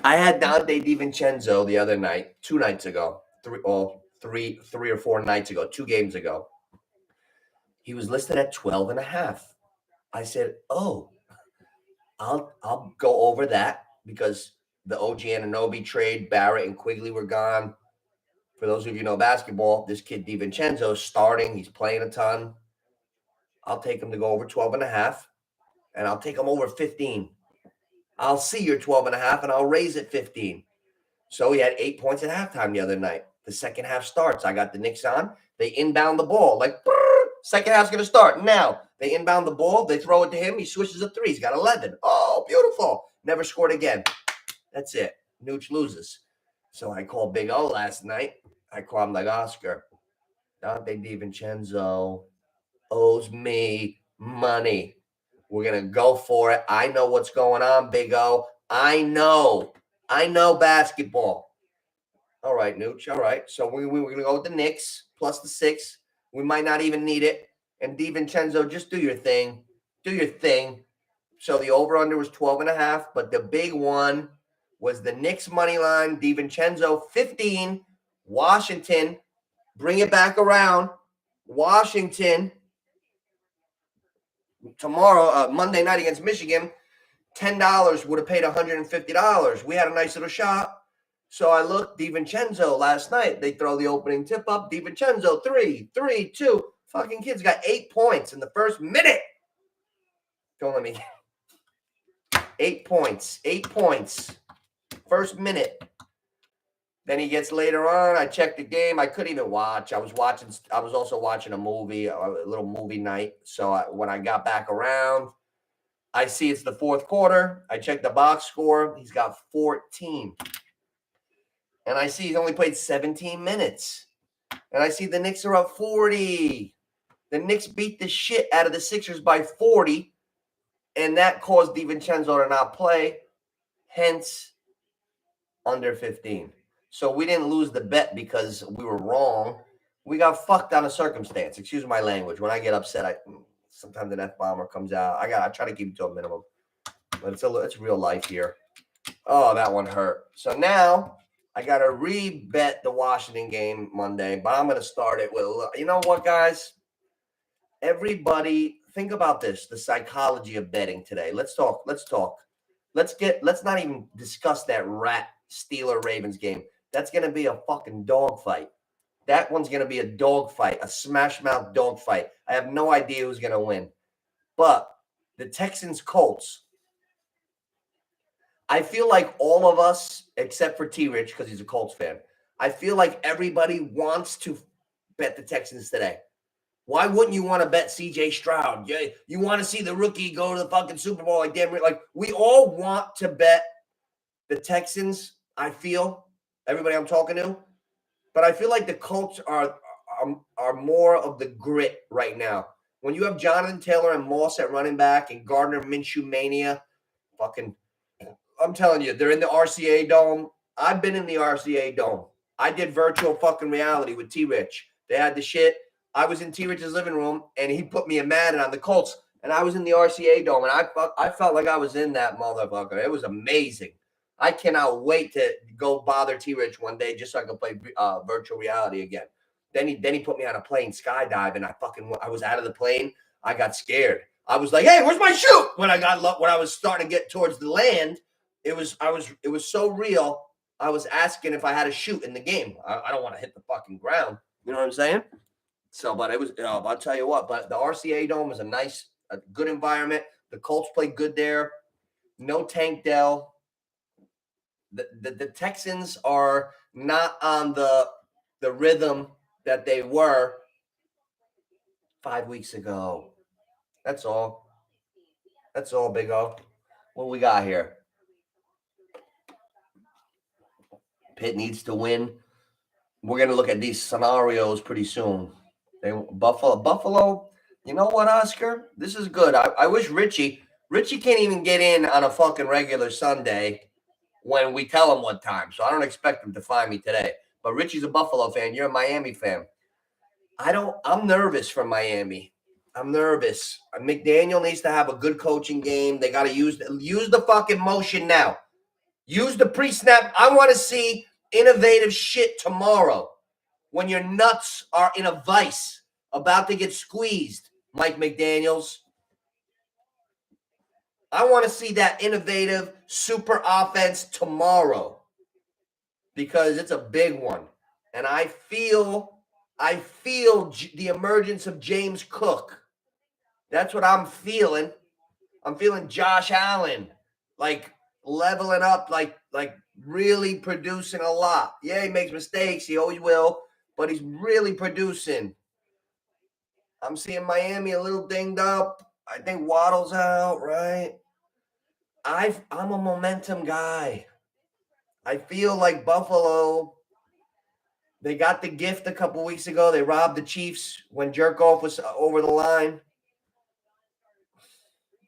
I had Dante DiVincenzo the other night, 2 nights ago, three or 4 nights ago, 2 games ago. He was listed at 12.5. I said, oh, I'll go over that because the OG Anunoby trade, Barrett and Quigley were gone. For those of you who know basketball, this kid DiVincenzo is starting. He's playing a ton. I'll take him to go over 12.5, and I'll take him over 15. I'll see your 12.5, and I'll raise it 15. So he had 8 points at halftime the other night. The second half starts. I got the Knicks on. They inbound the ball. Like, second half's going to start now. They inbound the ball. They throw it to him. He swishes a 3. He's got 11. Oh, beautiful. Never scored again. That's it. Nooch loses. So I called Big O last night. I called him like, Oscar, Dante DiVincenzo owes me money. We're going to go for it. I know what's going on, Big O. I know basketball. All right, Nooch. All right. So we're going to go with the Knicks plus the 6. We might not even need it. And DiVincenzo, just do your thing. So the over-under was 12.5, but the big one was the Knicks money line, DiVincenzo 15, Washington, bring it back around. Washington tomorrow, Monday night against Michigan, $10 would have paid $150. We had a nice little shot. So I looked, DiVincenzo last night. They throw the opening tip up. DiVincenzo, 3-3-2. Fucking kids got 8 points in the first minute. Don't let me. 8 points. 8 points. First minute. Then he gets later on. I checked the game. I couldn't even watch. I was also watching a movie, a little movie night. So when I got back around, I see it's the fourth quarter. I check the box score. He's got 14. And I see he's only played 17 minutes. And I see the Knicks are up 40. The Knicks beat the shit out of the Sixers by 40. And that caused DiVincenzo to not play. Hence, under 15. So we didn't lose the bet because we were wrong. We got fucked on a circumstance. Excuse my language. When I get upset, sometimes an F-bomber comes out. I try to keep it to a minimum. But it's real life here. Oh, that one hurt. So now I got to re-bet the Washington game Monday, but I'm going to start it with, you know what, guys? Everybody, think about this, the psychology of betting today. Let's talk. Let's not even discuss that rat Steeler-Ravens game. That's going to be a fucking dogfight. That one's going to be a dogfight, a smash-mouth dogfight. I have no idea who's going to win. But the Texans-Colts, I feel like all of us, except for T-Rich, because he's a Colts fan, I feel like everybody wants to bet the Texans today. Why wouldn't you want to bet C.J. Stroud? Yeah, you want to see the rookie go to the fucking Super Bowl like damn. Like we all want to bet the Texans. I feel everybody I'm talking to, but I feel like the Colts are more of the grit right now. When you have Jonathan Taylor and Moss at running back and Gardner Minshew mania, fucking, I'm telling you, they're in the RCA Dome. I've been in the RCA Dome. I did virtual fucking reality with T-Rich. They had the shit. I was in T-Rich's living room, and he put me in Madden on the Colts, and I was in the RCA Dome, and I felt like I was in that motherfucker. It was amazing. I cannot wait to go bother T-Rich one day just so I can play virtual reality again. Then he put me on a plane skydive, and I was out of the plane. I got scared. I was like, "Hey, where's my chute?" When I was starting to get towards the land, it was so real. I was asking if I had a chute in the game. I don't want to hit the fucking ground. You know what I'm saying? So, but it was, I'll tell you what, but the RCA Dome is a good environment. The Colts played good there. No Tank Dell. The Texans are not on the rhythm that they were 5 weeks ago. That's all. That's all, Big O. What we got here? Pitt needs to win. We're going to look at these scenarios pretty soon. Buffalo, you know what, Oscar? This is good. I wish Richie can't even get in on a fucking regular Sunday when we tell him what time. So I don't expect him to find me today. But Richie's a Buffalo fan. You're a Miami fan. I'm nervous for Miami. I'm nervous. McDaniel needs to have a good coaching game. They got to use the fucking motion now. Use the pre-snap. I want to see innovative shit tomorrow. When your nuts are in a vice, about to get squeezed, Mike McDaniels. I want to see that innovative super offense tomorrow because it's a big one. And I feel the emergence of James Cook. That's what I'm feeling. I'm feeling Josh Allen, like leveling up, like really producing a lot. Yeah, he makes mistakes. He always will. But he's really producing. I'm seeing Miami a little dinged up. I think Waddle's out, right? I'm a momentum guy. I feel like Buffalo, they got the gift a couple weeks ago. They robbed the Chiefs when Jerkoff was over the line.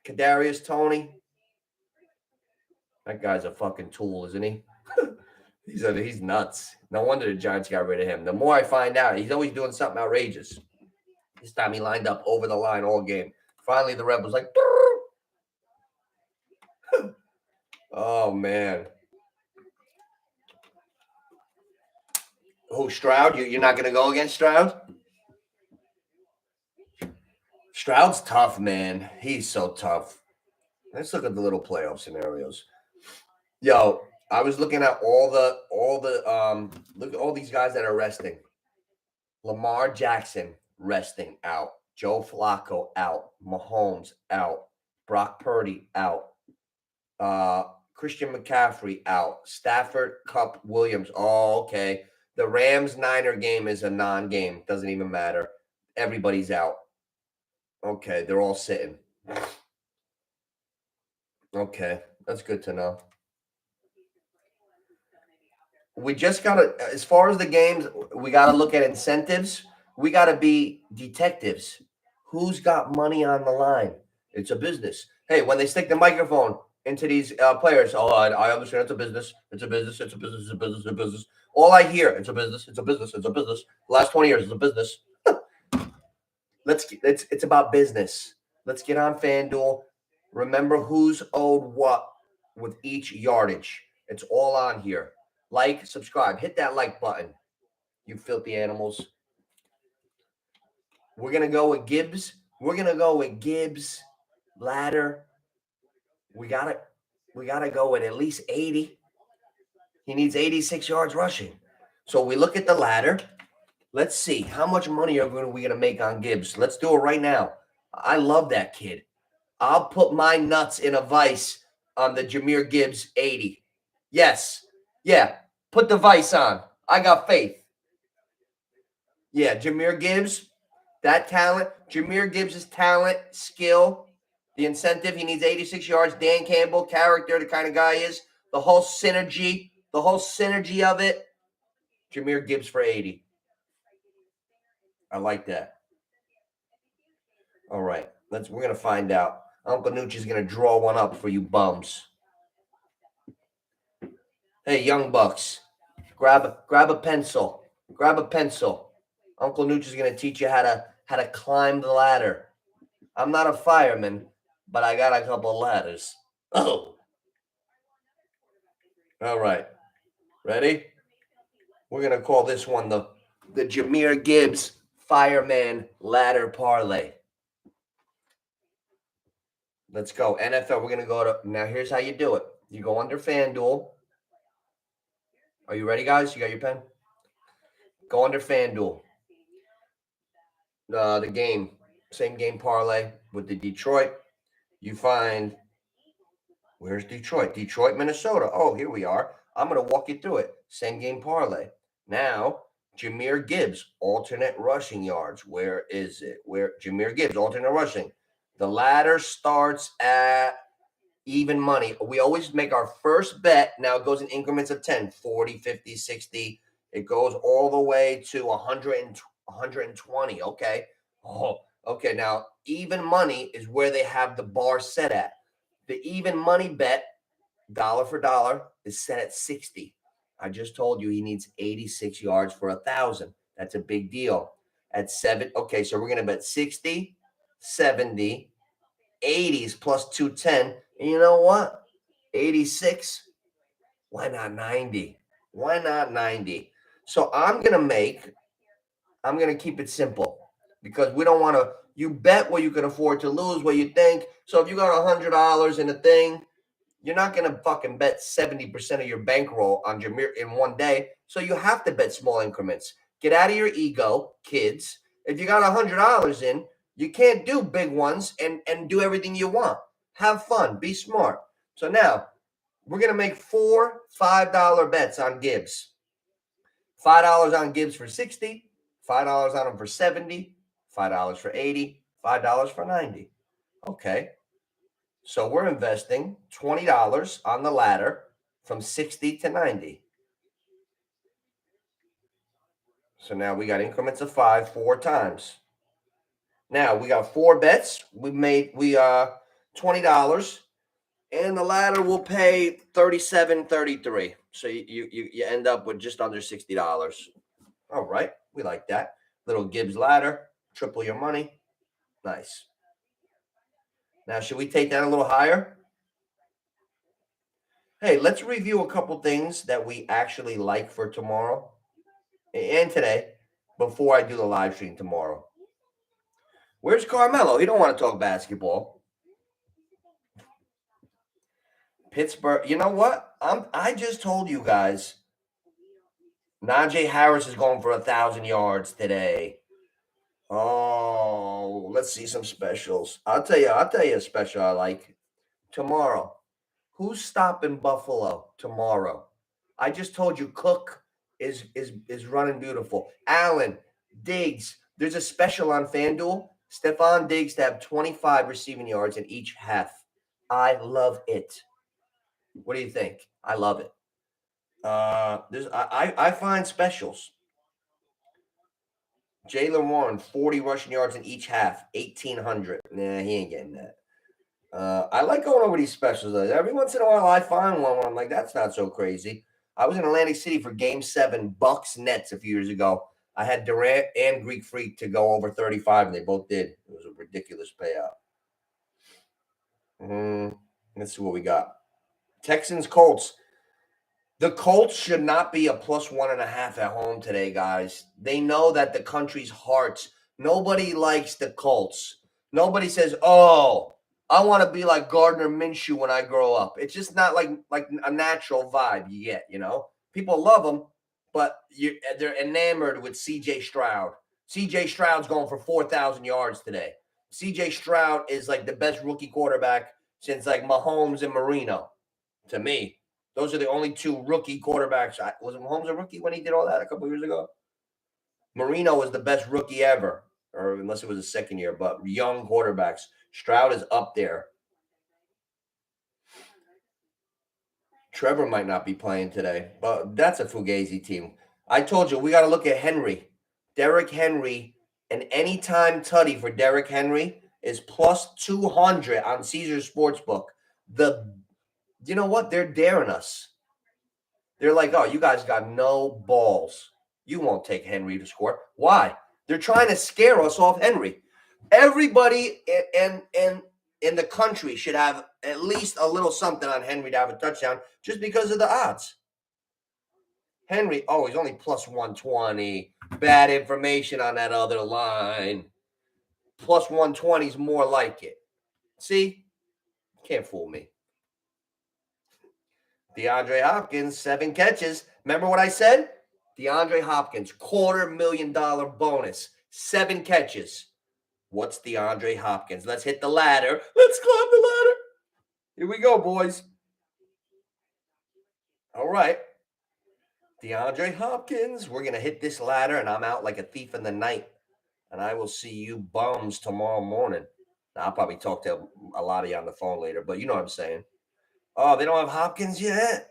Kadarius Toney. That guy's a fucking tool, isn't he? He's nuts. No wonder the Giants got rid of him. The more I find out, he's always doing something outrageous. This time he lined up over the line all game. Finally, the ref was like, "Durr." Oh man. Who, Stroud? You're not going to go against Stroud? Stroud's tough, man. He's so tough. Let's look at the little playoff scenarios. Yo, I was looking at look at all these guys that are resting. Lamar Jackson resting out. Joe Flacco out. Mahomes out. Brock Purdy out. Christian McCaffrey out. Stafford, Cup, Williams. Oh, okay. The Rams-Niner game is a non-game. Doesn't even matter. Everybody's out. Okay, they're all sitting. Okay, that's good to know. We just got to, as far as the games, we got to look at incentives. We got to be detectives. Who's got money on the line? It's a business. Hey, when they stick the microphone into these players, oh, I understand it's a business. It's a business. It's a business. It's a business. It's a business. All I hear, it's a business. It's a business. It's a business. The last 20 years, it's a business. It's about business. Let's get on FanDuel. Remember who's owed what with each yardage. It's all on here. Like, subscribe, hit that like button. You filthy animals. We're gonna go with Gibbs. We're gonna go with Gibbs. Ladder. We gotta go with at least 80. He needs 86 yards rushing. So we look at the ladder. Let's see how much money are we gonna make on Gibbs. Let's do it right now. I love that kid. I'll put my nuts in a vice on the Jahmyr Gibbs 80. Yes. Yeah. Put the vice on. I got faith. Yeah, Jahmyr Gibbs, that talent. Jahmyr Gibbs' talent, skill, the incentive. He needs 86 yards. Dan Campbell, character, the kind of guy he is. The whole synergy of it. Jahmyr Gibbs for 80. I like that. All right. We're gonna find out. Uncle Nooch is gonna draw one up for you bums. Hey, young bucks, grab a pencil. Grab a pencil. Uncle Nooch is gonna teach you how to climb the ladder. I'm not a fireman, but I got a couple ladders. Oh. All right. Ready? We're gonna call this one the Jahmyr Gibbs Fireman Ladder Parlay. Let's go. NFL, we're going to go to, now here's how you do it. You go under FanDuel. Are you ready, guys? You got your pen? Go under FanDuel. The game, same game parlay with the Detroit. You find, where's Detroit? Detroit, Minnesota. Oh, here we are. I'm going to walk you through it. Same game parlay. Now, Jahmyr Gibbs, alternate rushing yards. Where is it? Where Jahmyr Gibbs, alternate rushing. The ladder starts at even money. We always make our first bet. Now it goes in increments of 10, 40, 50, 60. It goes all the way to 100 and 120. Okay. Oh, okay. Now, even money is where they have the bar set at. The even money bet, dollar for dollar, is set at 60. I just told you he needs 86 yards for 1,000. That's a big deal. At 7. Okay, so we're going to bet 60, 70, 80s plus 210. And you know what? 86. Why not 90? Why not 90? So I'm going to keep it simple because we don't want to, you bet what you can afford to lose, what you think. So if you got $100 in a thing, you're not going to fucking bet 70% of your bankroll on Jahmyr in one day. So you have to bet small increments. Get out of your ego, kids. If you got $100 in, you can't do big ones and do everything you want. Have fun. Be smart. So now we're going to make 4 $5 bets on Gibbs. $5 on Gibbs for 60, $5 on him for 70, $5 for 80, $5 for 90. Okay. So we're investing $20 on the ladder from 60 to 90. So now we got increments of 5 4 times. Now we got 4 bets. We $20, and the ladder will pay $37.33. So you end up with just under $60. All right, we like that. Little Gibbs ladder, triple your money. Nice. Now, should we take that a little higher? Hey, let's review a couple things that we actually like for tomorrow and today before I do the live stream tomorrow. Where's Carmelo? He don't want to talk basketball. Pittsburgh. You know what? I just told you guys. Najee Harris is going for 1,000 yards today. Oh, let's see some specials. I'll tell you a special I like tomorrow. Who's stopping Buffalo tomorrow? I just told you Cook is running beautiful. Allen, Diggs. There's a special on FanDuel. Stephon Diggs to have 25 receiving yards in each half. I love it. What do you think? I love it. I find specials. Jaylen Warren, 40 rushing yards in each half, 1,800. Nah, he ain't getting that. I like going over these specials. Every once in a while, I find one where I'm like, that's not so crazy. I was in Atlantic City for Game 7, Bucks Nets a few years ago. I had Durant and Greek Freak to go over 35, and they both did. It was a ridiculous payout. Let's see what we got. Texans, Colts. The Colts should not be a +1.5 at home today, guys. They know that the country's hearts. Nobody likes the Colts. Nobody says, "Oh, I want to be like Gardner Minshew when I grow up." It's just not like a natural vibe you get. People love them, but they're enamored with C.J. Stroud. C.J. Stroud's going for 4,000 yards today. C.J. Stroud is like the best rookie quarterback since like Mahomes and Marino, to me. Those are the only two rookie quarterbacks. Was Mahomes a rookie when he did all that a couple years ago? Marino was the best rookie ever, or unless it was a second year, but young quarterbacks. Stroud is up there. Trevor might not be playing today, but that's a Fugazi team. I told you, we got to look at Henry. Derrick Henry, an anytime tutty for Derrick Henry is +200 on Caesars Sportsbook. You know what? They're daring us. They're like, oh, you guys got no balls. You won't take Henry to score. Why? They're trying to scare us off Henry. Everybody in the country should have at least a little something on Henry to have a touchdown just because of the odds. Henry, oh, he's only +120. Bad information on that other line. +120 is more like it. See? Can't fool me. DeAndre Hopkins, 7 catches. Remember what I said? DeAndre Hopkins, $250,000 bonus, 7 catches. What's DeAndre Hopkins? Let's hit the ladder. Let's climb the ladder. Here we go, boys. All right. DeAndre Hopkins, we're going to hit this ladder, and I'm out like a thief in the night. And I will see you bums tomorrow morning. Now, I'll probably talk to a lot of you on the phone later, but you know what I'm saying. Oh, they don't have Hopkins yet?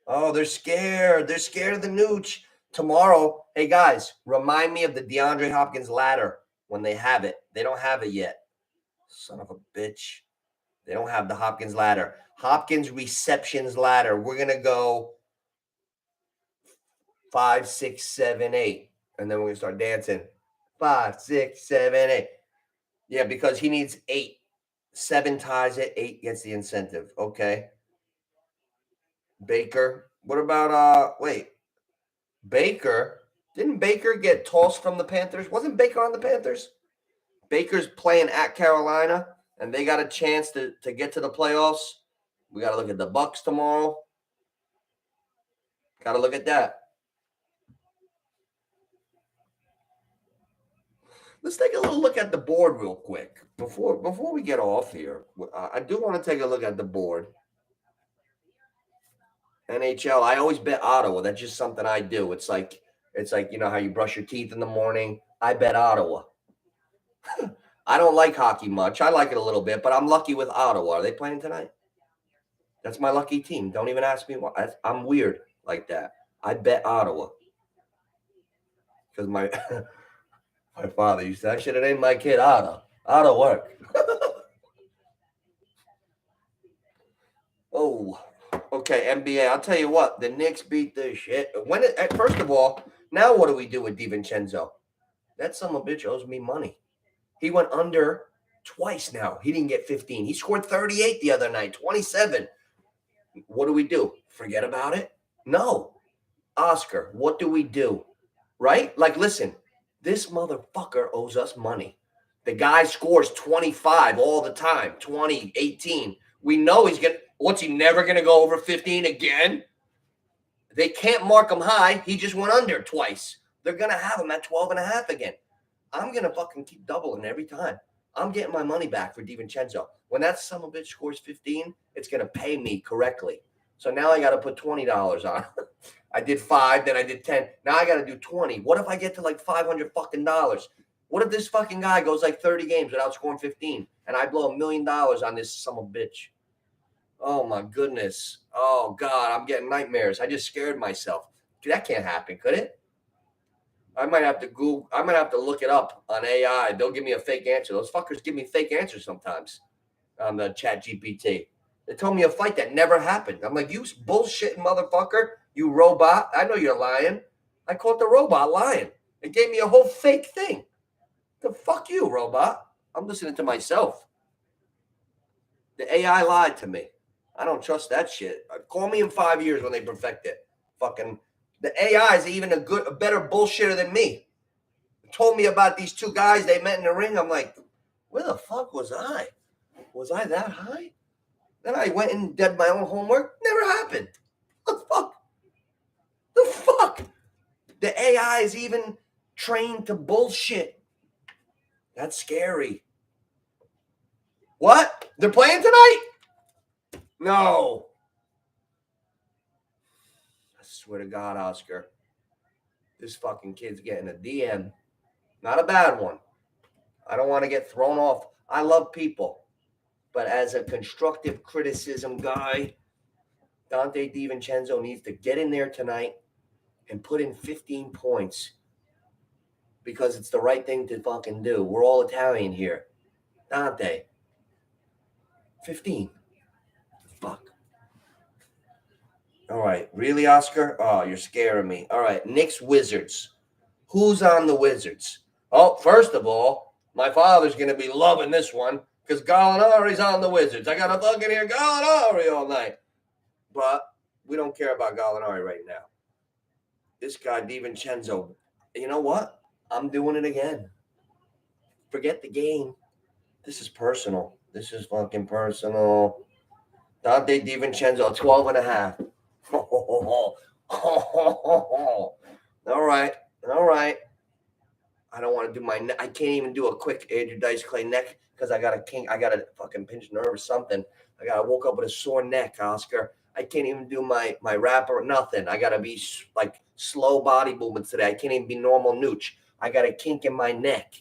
Oh, they're scared. They're scared of the Nooch. Tomorrow, hey, guys, remind me of the DeAndre Hopkins ladder when they have it. They don't have it yet. Son of a bitch. They don't have the Hopkins ladder. Hopkins receptions ladder. We're going to go 5, 6, 7, 8. And then we're going to start dancing. 5, 6, 7, 8. Yeah, because he needs 8. 7 ties it. 8 gets the incentive. Okay. Baker. What about Baker? Didn't Baker get tossed from the Panthers? Wasn't Baker on the Panthers? Baker's playing at Carolina, and they got a chance to get to the playoffs. We got to look at the Bucks tomorrow. Got to look at that. Let's take a little look at the board real quick before we get off here. I do want to take a look at the board. NHL, I always bet Ottawa. That's just something I do. It's like you know how you brush your teeth in the morning. I bet Ottawa. I don't like hockey much. I like it a little bit, but I'm lucky with Ottawa. Are they playing tonight? That's my lucky team. Don't even ask me why. I'm weird like that. I bet Ottawa because my my father used to. I should have named my kid Otto. Otto work. Oh. Okay, NBA. I'll tell you what. The Knicks beat the shit. First of all, now what do we do with DiVincenzo? That son of a bitch owes me money. He went under twice now. He didn't get 15. He scored 38 the other night, 27. What do we do? Forget about it? No. Oscar, what do we do? Right? Like, listen, this motherfucker owes us money. The guy scores 25 all the time, 20, 18. We know he's going to, what's he never going to go over 15 again? They can't mark him high. He just went under twice. They're going to have him at 12 and a half again. I'm going to fucking keep doubling every time. I'm getting my money back for DiVincenzo. When that son of a bitch scores 15, it's going to pay me correctly. So now I got to put $20 on. I did 5, then I did 10. Now I got to do 20. What if I get to like $500 fucking dollars? What if this fucking guy goes like 30 games without scoring 15 and I blow $1 million on this son of a bitch? Oh my goodness. Oh God, I'm getting nightmares. I just scared myself. Dude, that can't happen, could it? I might have to Google. I might have to look it up on AI. They'll give me a fake answer. Those fuckers give me fake answers sometimes on the Chat GPT. They told me a fight that never happened. I'm like, you bullshitting motherfucker, you robot. I know you're lying. I caught the robot lying. It gave me a whole fake thing. The fuck you, robot. I'm listening to myself. The AI lied to me. I don't trust that shit. Call me in 5 years when they perfect it. Fucking the AI is even a better bullshitter than me. Told me about these two guys they met in the ring. I'm like, where the fuck was I? Was I that high? Then I went and did my own homework. Never happened. What the fuck? The fuck? The AI is even trained to bullshit. That's scary. What? They're playing tonight? No. I swear to God, Oscar. This fucking kid's getting a DM. Not a bad one. I don't want to get thrown off. I love people. But as a constructive criticism guy, Dante DiVincenzo needs to get in there tonight and put in 15 points because it's the right thing to fucking do. We're all Italian here. Dante, 15. Fuck. All right. Really, Oscar? Oh, you're scaring me. All right. Knicks Wizards. Who's on the Wizards? Oh, first of all, my father's going to be loving this one because Gallinari's on the Wizards. I got to fucking hear Gallinari all night. But we don't care about Gallinari right now. This guy, DiVincenzo, you know what? I'm doing it again. Forget the game. This is personal. This is fucking personal. Dante DiVincenzo, 12 and a half. All right. All right. I don't want to do I can't even do a quick Andrew Dice Clay neck because I got a fucking pinched nerve or something. I woke up with a sore neck, Oscar. I can't even do my rapper, nothing. I got to be like slow body movements today. I can't even be normal Nooch. I got a kink in my neck.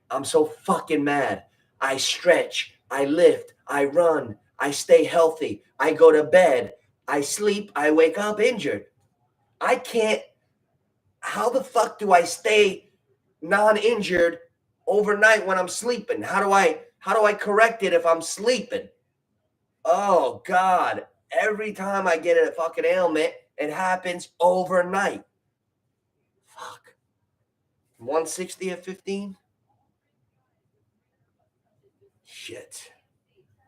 I'm so fucking mad. I stretch, I lift, I run, I stay healthy, I go to bed, I sleep, I wake up injured. I can't. How the fuck do I stay non-injured overnight when I'm sleeping? How do I correct it if I'm sleeping? Oh God. Every time I get a fucking ailment, it happens overnight. Fuck. 160 at 15? Shit.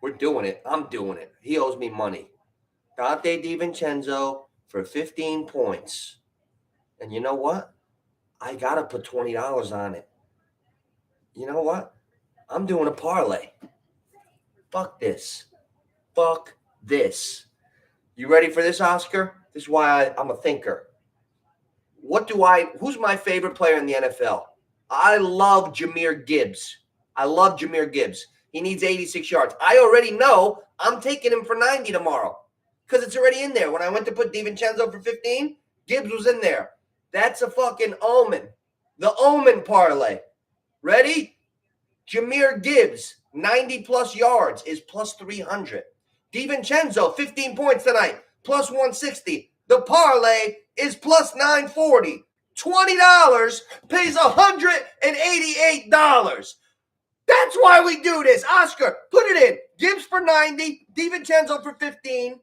We're doing it. I'm doing it. He owes me money. Dante DiVincenzo for 15 points. And you know what? I got to put $20 on it. You know what? I'm doing a parlay. Fuck this. Fuck this. You ready for this, Oscar? This is why I'm a thinker. Who's my favorite player in the NFL? I love Jahmyr Gibbs. He needs 86 yards. I already know I'm taking him for 90 tomorrow because it's already in there. When I went to put DiVincenzo for 15, Gibbs was in there. That's a fucking omen. The omen parlay. Ready? Jahmyr Gibbs, 90 plus yards is plus 300. DiVincenzo, 15 points tonight, plus 160. The parlay is plus 940. $20 pays $188. That's why we do this. Oscar, put it in. Gibbs for 90, DiVincenzo for 15,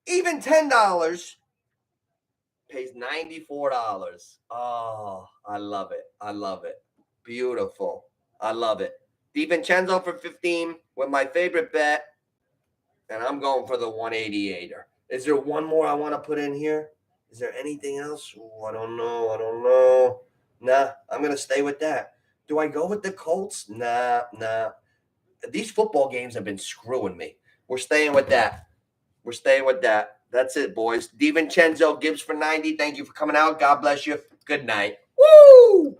even $10 pays $94. Oh, I love it. I love it. Beautiful. I love it. DiVincenzo for 15 with my favorite bet. And I'm going for the 188er. Is there one more I want to put in here? Is there anything else? Ooh, I don't know. Nah, I'm going to stay with that. Do I go with the Colts? Nah. These football games have been screwing me. We're staying with that. That's it, boys. DiVincenzo Gibbs for 90. Thank you for coming out. God bless you. Good night. Woo!